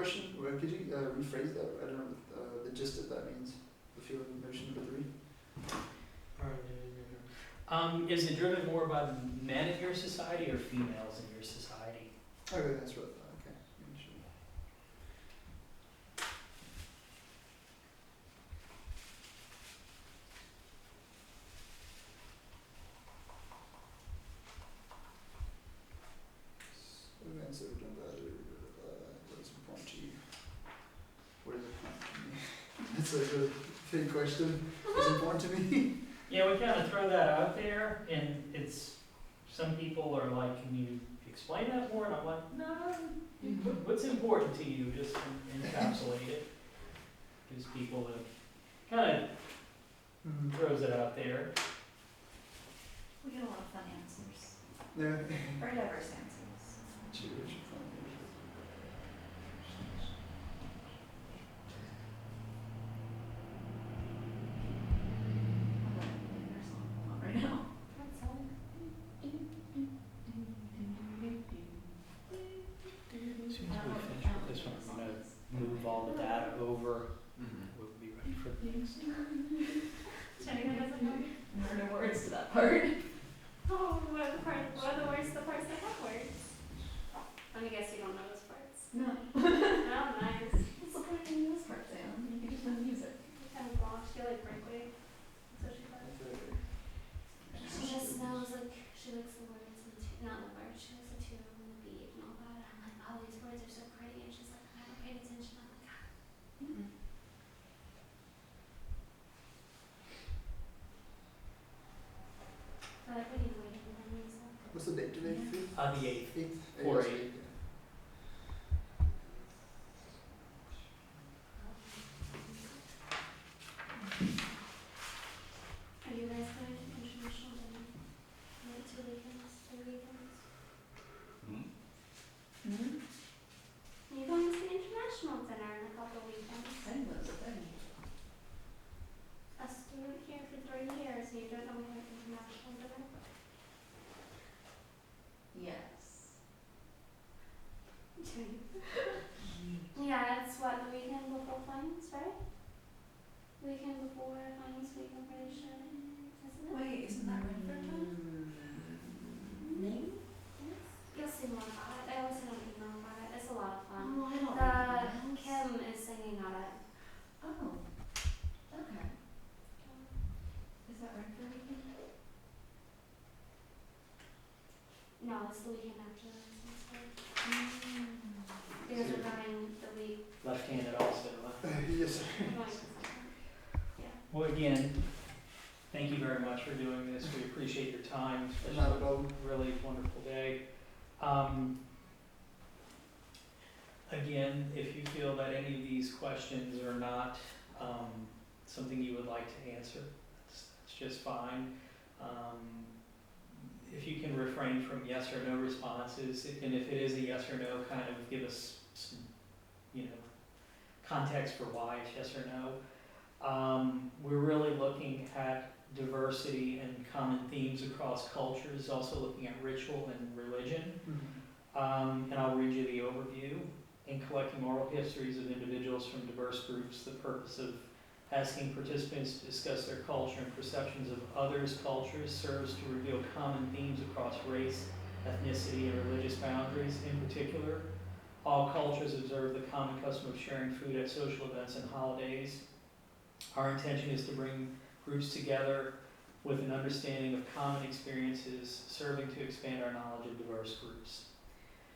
question. Could you rephrase that? I don't know what the gist of that means. The feeling of motion number 3. Is it driven more by men in your society or females in your society? Okay, that's what. Okay. Events that were done by what is important to you? What is important to me? That's like a big question. What's important to me? Yeah, we kind of throw that out there, and it's, some people are like, can you explain that more? And I'm like, no, what's important to you? Just encapsulate it. Gives people the, kind of throws it out there. We get a lot of fun answers. Yeah. Very diverse answers. Jewish. Right now. As soon as we finish with this one, I'm going to move all the data over. We'll be ready for the next. Jenny doesn't know. There are no words to that part. Oh, what are the words to the parts that have words? I guess you don't know those parts. No. Oh, nice. What's the point of using this part, Sam? You can just play music. Kind of lost. You like breakaway. That's what she thought. She just knows, like, she likes the words and not the words, she likes the tune and the beat and all that. I'm like, oh, these words are so pretty. And she's like, I haven't paid attention. I'm like, ah. I like when you wait and then you stuff. What's the date today? 5th? The 8th. 8th? 4/8. Are you guys going to international dinner? Like 2 weekends, 3 weekends? Are you going to the international dinner in a couple weekends? Same was a thing. Us doing it here for 3 years and you don't know we have international dinner? Yes. Yeah, it's what, the weekend before finals, right? Weekend before finals week, I'm pretty sure, isn't it? Wait, isn't that Redford time? Maybe? Yes. You'll see more about it. I always send an email about it. It's a lot of fun. Oh, I don't know. Kim is singing on it. Oh. Okay. Is that Redford weekend? No, it's the weekend after this instead. Because we're going the week. Left-handed also. Yes, sir. We're going to something. Yeah. Well, again, thank you very much for doing this. We appreciate your time. Not a problem. Really wonderful day. Again, if you feel that any of these questions are not something you would like to answer, that's just fine. If you can refrain from yes or no responses, and if it is a yes or no, kind of give us some, context for why it's yes or no. We're really looking at diversity and common themes across cultures, also looking at ritual and religion. And I'll read you the overview. In collecting oral histories of individuals from diverse groups, the purpose of asking participants to discuss their culture and perceptions of others' cultures serves to reveal common themes across race, ethnicity, and religious boundaries. In particular, all cultures observe the common custom of sharing food at social events and holidays. Our intention is to bring groups together with an understanding of common experiences, serving to expand our knowledge of diverse groups.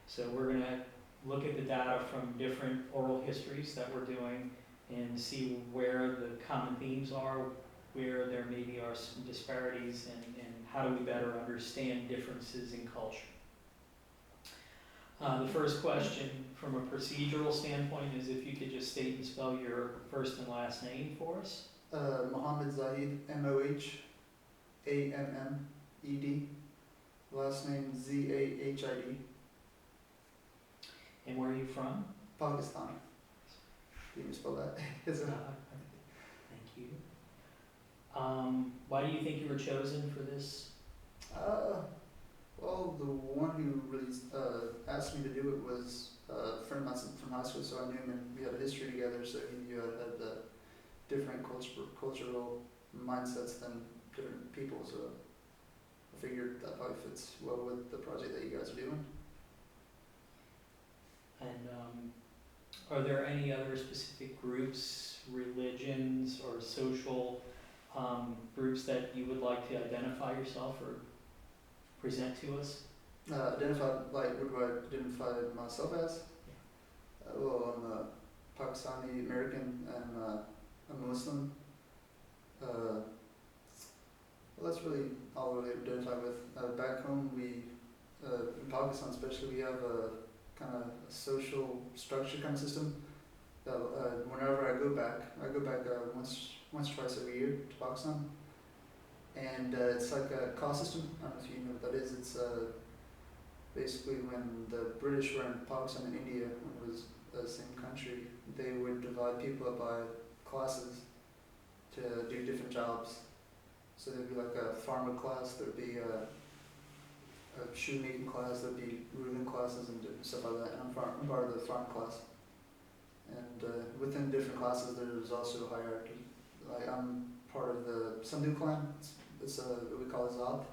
So we're going to look at the data from different oral histories that we're doing and see where the common themes are, where there maybe are some disparities, and how do we better understand differences in culture. The first question from a procedural standpoint is if you could just state and spell your first and last name for us. Mohammed Zahid, Mohammed. Last name Zahid. And where are you from? Pakistan. Can you spell that? Is it? Thank you. Why do you think you were chosen for this? Well, the one who really asked me to do it was a friend of mine from high school, so I knew him and we had a history together, so he knew I had different cultural mindsets than different people, so I figured that probably fits well with the project that you guys are doing. And are there any other specific groups, religions, or social groups that you would like to identify yourself or present to us? What do I identify myself as? Well, I'm a Pakistani American and a Muslim. Well, that's really all I really identify with. Back home, in Pakistan especially, we have a kind of social structure kind of system. That whenever I go back once twice every year to Pakistan, and it's like a caste system. I don't know if you know what that is. It's basically when the British were in Pakistan and India, when it was the same country, they would divide people up by classes to do different jobs. So there'd be like a farmer class, there'd be a shoemaking class, there'd be ruling classes and stuff like that. And I'm part of the farm class. And within different classes, there's also hierarchy. Like I'm part of the Sandhu clan. It's what we call Zahid.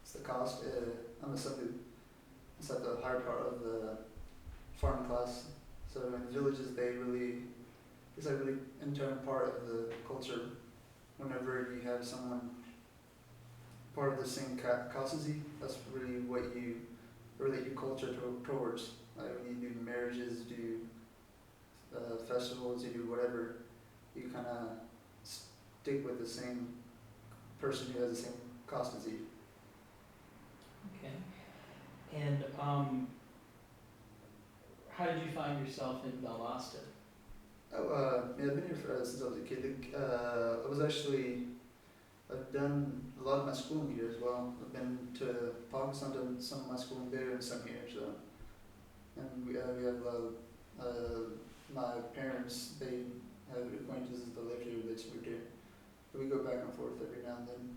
It's the caste. I'm a Sandhu. It's like the higher part of the farm class. So in villages, it's like really internal part of the culture. Whenever you have someone part of the same caste as you, that's really what you relate your culture towards. Like when you do marriages, do festivals, you do whatever, you kind of stick with the same person who has the same caste as you. Okay. And how did you find yourself in Belfast? I've been here since I was a kid. I've done a lot of my schooling here as well. I've been to Pakistan, done some of my schooling there and some here. So, and we have my parents. They have acquaintances that live here. They just moved here. But we go back and forth every now and then.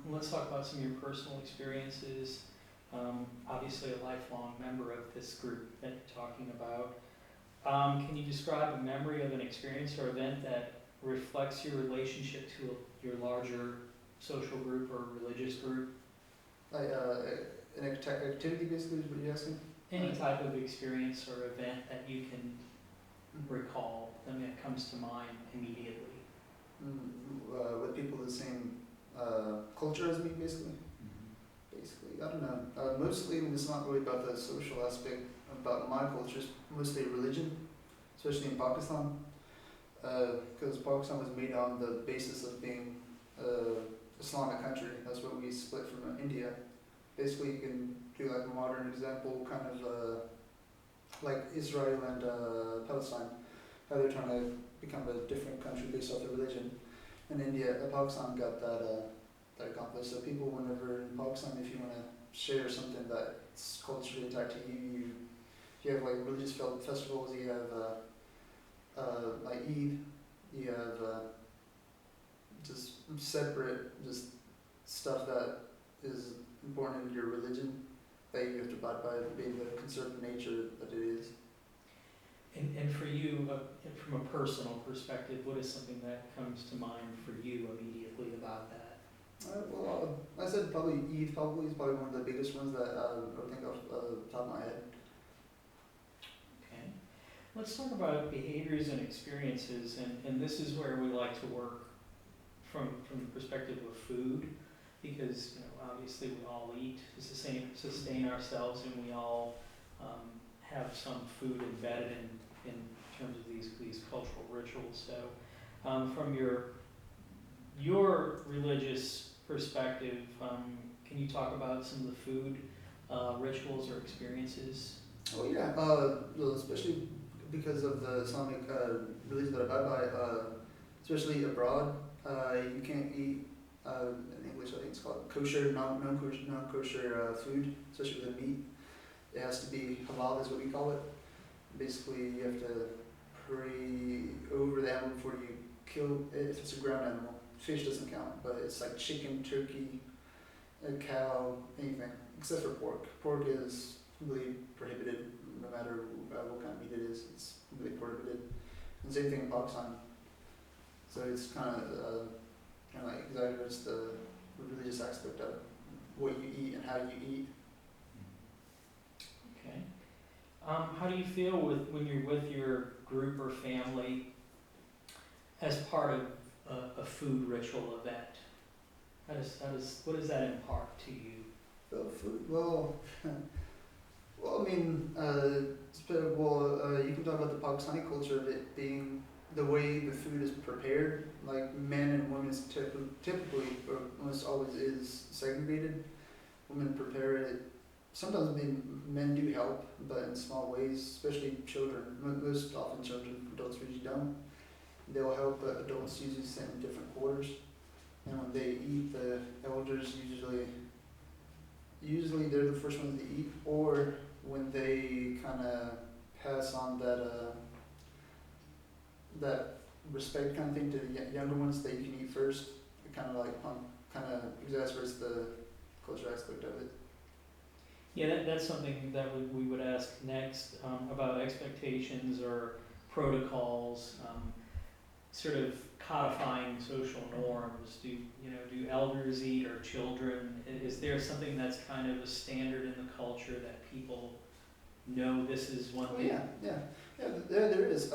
Let's talk about some of your personal experiences. Obviously a lifelong member of this group that you're talking about. Can you describe a memory of an experience or event that reflects your relationship to your larger social group or religious group? Like an activity basically is what you're asking? Any type of experience or event that you can recall, that comes to mind immediately. With people of the same culture as me, basically. Basically, I don't know. Mostly, it's not really about the social aspect. About my culture, it's mostly religion, especially in Pakistan, because Pakistan was made on the basis of being Islamic country. That's what we split from India. Basically, you can do like a modern example, kind of like Israel and Palestine, how they're trying to become a different country based off their religion. And Pakistan got that accomplished. So people, whenever in Pakistan, if you want to share something that's culturally tied to you, you have like religious festivals. You have like Eid. You have just separate just stuff that is important in your religion that you have to abide by, being the conservative nature that it is. And for you, from a personal perspective, what is something that comes to mind for you immediately about that? I said probably Eid. Probably is probably one of the biggest ones that I would think of the top of my head. Okay. Let's talk about behaviors and experiences, and this is where we like to work from the perspective of food, because obviously we all eat to sustain ourselves, and we all have some food embedded in terms of these cultural rituals. So from your religious perspective, can you talk about some of the food rituals or experiences? Oh yeah, especially because of the Islamic religion that I abide by, especially abroad, you can't eat, in English I think it's called kosher, non-kosher food, especially with the meat. It has to be halal is what we call it. Basically you have to pray over the animal before you kill it if it's a ground animal. Fish doesn't count, but it's like chicken, turkey, a cow, anything, except for pork. Pork is completely prohibited, no matter what kind of meat it is. It's completely prohibited. And same thing in Pakistan. So it's kind of like exaggerates the religious aspect of what you eat and how you eat. Okay. How do you feel when you're with your group or family as part of a food ritual event? What does that impart to you? Well, food. Well, well, I mean, you can talk about the Pakistani culture of it being the way the food is prepared. Like men and women is typically, or almost always, is segregated. Women prepare it. Sometimes men do help, but in small ways, especially children. Most often children, adults usually don't. They'll help, but adults usually sit in different quarters. And when they eat, the elders usually they're the first ones to eat, or when they kind of pass on that respect kind of thing to the younger ones that you can eat first. It kind of exacerbates the cultural aspect of it. Yeah, that's something that we would ask next, about expectations or protocols, sort of codifying social norms. Do elders eat or children? Is there something that's kind of a standard in the culture that people know this is one thing? Yeah. There is.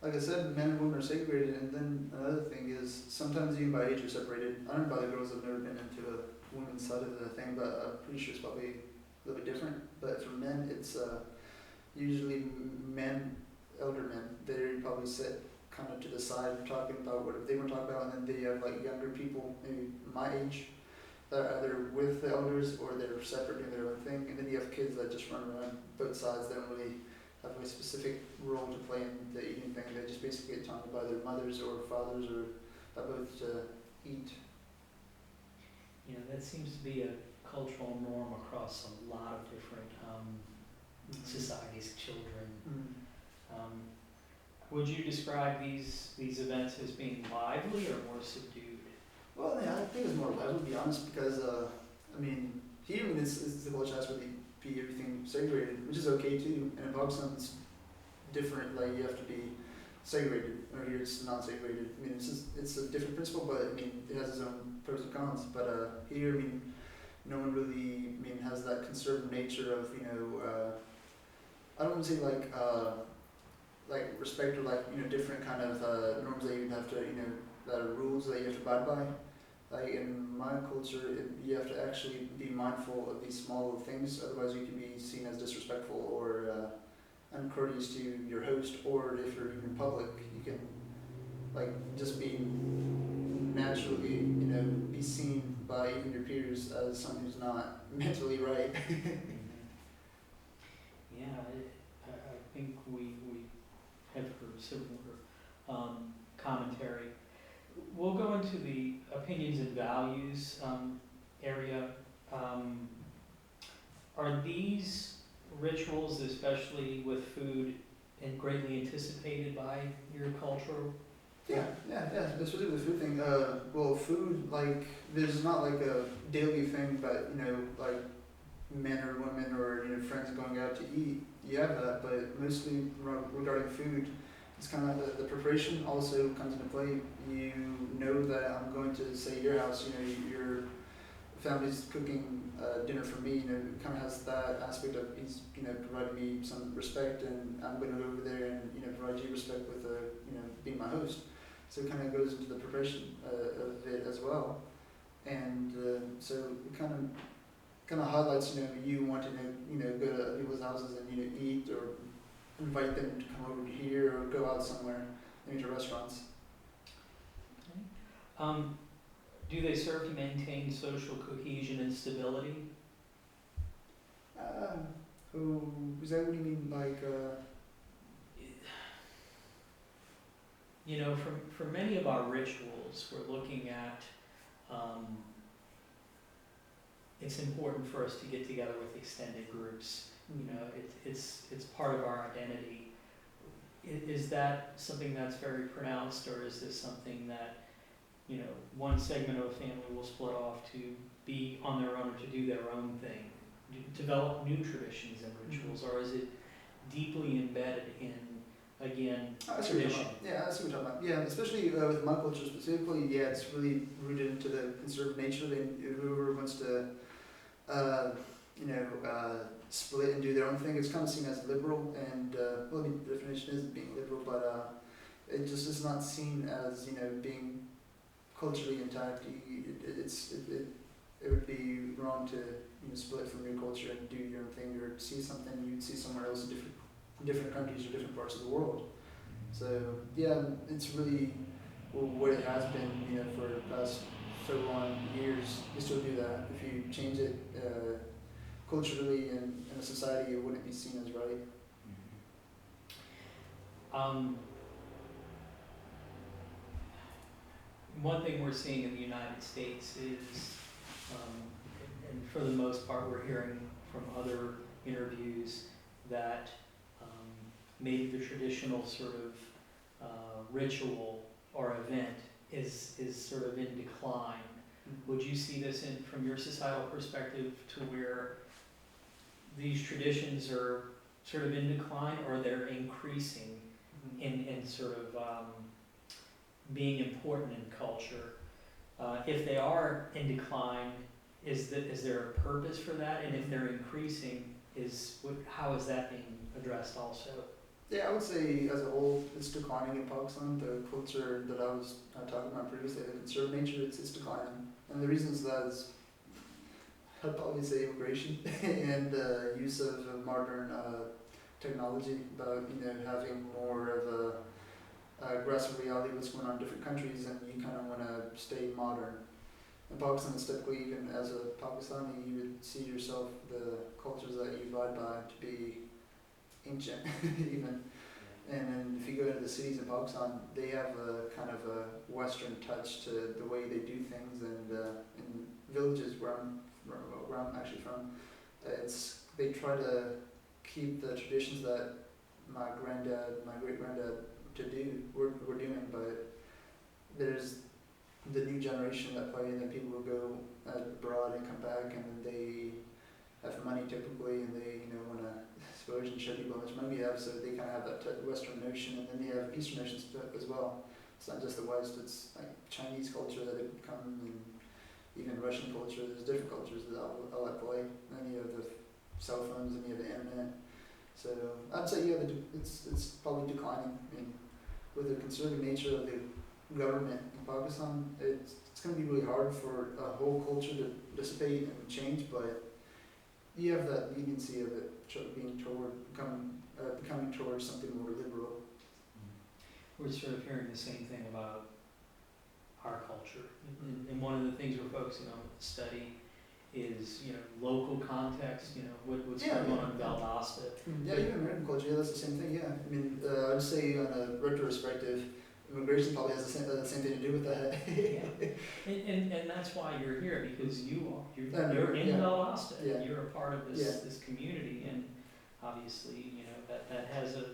Like I said, men and women are segregated, and then another thing is sometimes even by age are separated. I don't know about the girls. I've never been into a women's side of the thing, but I'm pretty sure it's probably a little bit different. But for men, it's usually elder men. They probably sit kind of to the side talking about what they want to talk about, and then they have like younger people, maybe my age, that are either with the elders or they're separate doing their own thing, and then you have kids that just run around both sides. They don't really have a specific role to play in the eating thing. They just basically get taught by their mothers or fathers or both to eat. That seems to be a cultural norm across a lot of different societies, children. Would you describe these events as being lively or more subdued? Well, yeah, I think it's more lively, to be honest, because here it's the culture has to be everything segregated, which is okay too. And in Pakistan, it's different. Like you have to be segregated, or here it's not segregated. I mean, it's a different principle, but I mean, it has its own pros and cons. But here, I mean, no one really, has that conservative nature of I don't want to say like respect or different kind of norms that you have to that are rules that you have to abide by. Like in my culture, you have to actually be mindful of these small things, otherwise you can be seen as disrespectful or uncourteous to your host, or if you're even in public, you can just be naturally, be seen by even your peers as someone who's not mentally right. Yeah, I think we have heard similar commentary. We'll go into the opinions and values area. Are these rituals, especially with food, and greatly anticipated by your cultural? Yeah, especially with the food thing. Well, food, there's not a daily thing, but men or women or friends going out to eat. You have that, but mostly regarding food, it's kind of the preparation also comes into play. You know that I'm going to say your house. Your family's cooking dinner for me. It kind of has that aspect of he's providing me some respect, and I'm going to go over there and provide you respect with being my host. So it kind of goes into the preparation of it as well, and so it kind of highlights you want to go to people's houses and eat or invite them to come over here or go out somewhere, maybe to restaurants. Okay. Do they serve to maintain social cohesion and stability? Is that what you mean? For many of our rituals, we're looking at, it's important for us to get together with extended groups. It's part of our identity. Is that something that's very pronounced, or is this something that one segment of a family will split off to be on their own or to do their own thing, develop new traditions and rituals, or is it deeply embedded in, again, I see what you're tradition? talking about. Yeah, I see what you're talking about. Yeah, especially with my culture specifically, yeah, it's really rooted into the conservative nature. Whoever wants to, split and do their own thing, it's kind of seen as liberal, and well, the definition is being liberal, but it just is not seen as being culturally intact. It would be wrong to split from your culture and do your own thing, or see something you'd see somewhere else in different countries or different parts of the world. So yeah, it's really what it has been, for the past so long years. You still do that. If you change it culturally in a society, it wouldn't be seen as right. One thing we're seeing in the United States is, and for the most part we're hearing from other interviews, that maybe the traditional sort of ritual or event is sort of in decline. Would you see this from your societal perspective to where these traditions are sort of in decline, or they're increasing in sort of being important in culture? If they are in decline, is there a purpose for that? And if they're increasing, how is that being addressed also? Yeah, I would say as a whole, it's declining in Pakistan. The culture that I was talking about previously, the conservative nature, it's declining. And the reasons for that is, I'd probably say immigration and use of modern technology, about having more of a grasp of reality what's going on in different countries, and you kind of want to stay modern. In Pakistan, it's typically, even as a Pakistani, you would see yourself, the cultures that you abide by, to be ancient even. And then if you go into the cities in Pakistan, they have a kind of a Western touch to the way they do things, and in villages where I'm actually from, they try to keep the traditions that my great granddad we're doing, but there's the new generation that play, and then people will go abroad and come back, and then they have money typically, and they want to splurge and show people how much money they have, so they kind of have that Western notion, and then they have Eastern notions as well. It's not just the West, it's like Chinese culture that have come, and even Russian culture. There's different cultures that all at play. And then you have the cell phones, and you have the internet. So I'd say it's probably declining. I mean, with the conservative nature of the government in Pakistan, it's going to be really hard for a whole culture to dissipate and change, but you have that leniency of it becoming towards something more liberal. We're sort of hearing the same thing about our culture, and one of the things we're focusing on with the study is local context. What's going on in Valdosta. Yeah, even American culture, yeah, that's the same thing. Yeah, I mean, I would say on a retrospective, immigration probably has the same thing to do with that. Yeah, and that's why you're here, because you're in Valdosta. Yeah. You're a part of this community, and obviously that has a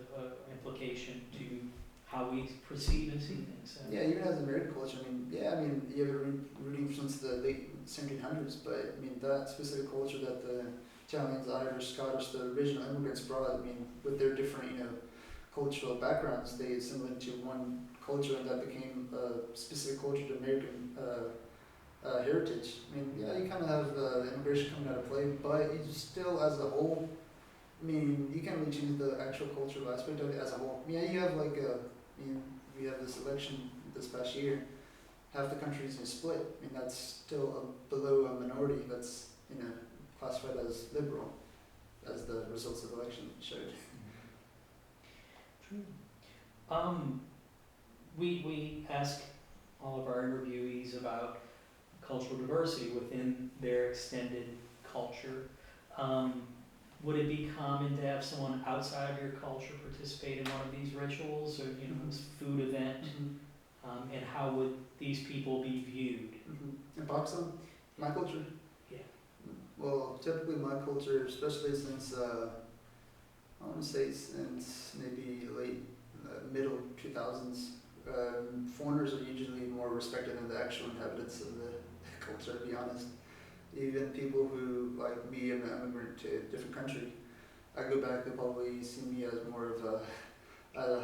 implication to how we perceive and see things. So. Yeah, even as American culture, I mean, you have it rooting since the late 1700s, but I mean that specific culture that the Italians, Irish, Scottish, the original immigrants brought, I mean, with their different cultural backgrounds, they assimilated to one culture, and that became a specific culture to American heritage. I mean, yeah, you kind of have immigration coming out of play, but you still, as a whole, I mean, you can't really choose the actual cultural aspect of it as a whole. Yeah, you have we have this election this past year, half the country's split. I mean, that's still below a minority that's classified as liberal, as the results of the election showed. True. We ask all of our interviewees about cultural diversity within their extended culture. Would it be common to have someone outside of your culture participate in one of these rituals, or this food event? And how would these people be viewed? In Pakistan, my culture. Yeah. Well, typically my culture, especially since I want to say since maybe late middle 2000s, foreigners are usually more respected than the actual inhabitants of the culture, to be honest. Even people who, like me, I'm an immigrant to a different country, I go back, they'll probably see me as more of a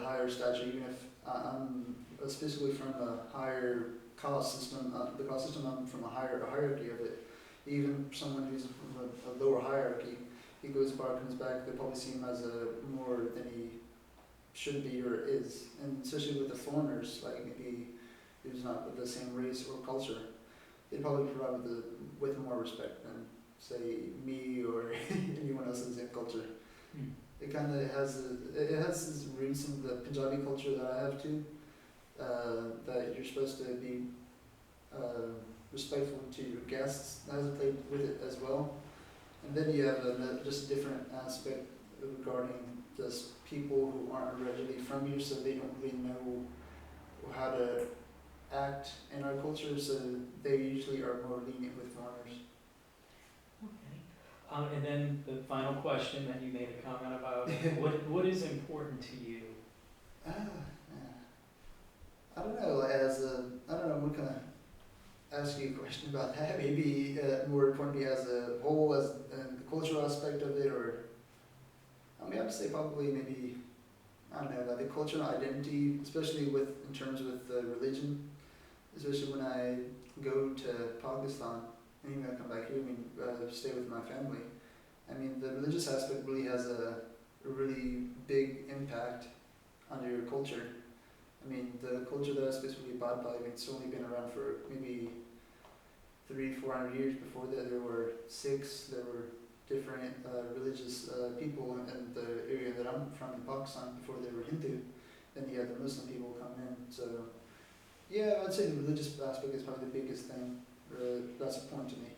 higher stature, even if I'm especially from a higher caste system, the caste system, I'm from a hierarchy of it. Even someone who's from a lower hierarchy, he goes comes back, they probably see him as more than he should be or is. And especially with the foreigners, like maybe who's not with the same race or culture, they probably provide with more respect than, say, me or anyone else in the same culture. It kind of has its roots in the Punjabi culture that I have too. That you're supposed to be respectful to your guests. That has played with it as well. And then you have just a different aspect regarding just people who aren't originally from here, so they don't really know how to act in our culture, so they usually are more lenient with foreigners. Okay. And then the final question that you made a comment about, what is important to you? I don't know, I'm gonna ask you a question about that, maybe more importantly as a whole, as the cultural aspect of it, or, I mean, I'd say probably maybe, I don't know, like the cultural identity, especially in terms with religion, especially when I go to Pakistan, and even when I come back here, I mean, stay with my family. I mean, the religious aspect really has a really big impact on your culture. I mean, the culture that I specifically abide by, I mean, it's only been around for maybe 300-400 years. Before that, there were different religious people in the area that I'm from in Pakistan before they were Hindu. Then you had the Muslim people come in. So, yeah, I'd say the religious aspect is probably the biggest thing that's important to me.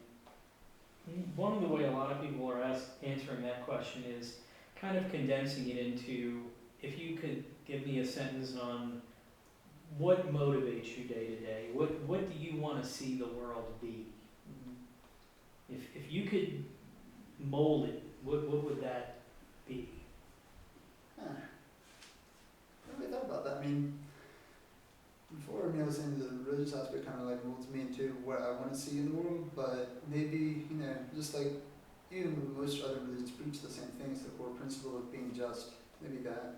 One of the way a lot of people are answering that question is kind of condensing it into, if you could give me a sentence on what motivates you day to day, what do you want to see the world be? If you could mold it, what would that be? I really thought about that. I mean, before, I was saying the religious aspect kind of like molds me into what I want to see in the world, but maybe, just like even most other religions preach the same things, the core principle of being just, maybe that.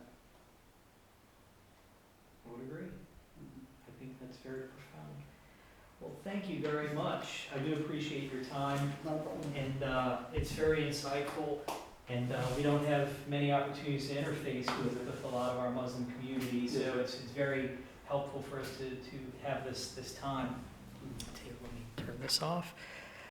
I would agree. I think that's very profound. Well, thank you very much. I do appreciate your time. Not a problem. And it's very insightful. And we don't have many opportunities to interface with a lot of our Muslim communities, so it's very helpful for us to have this time. Let me turn this off.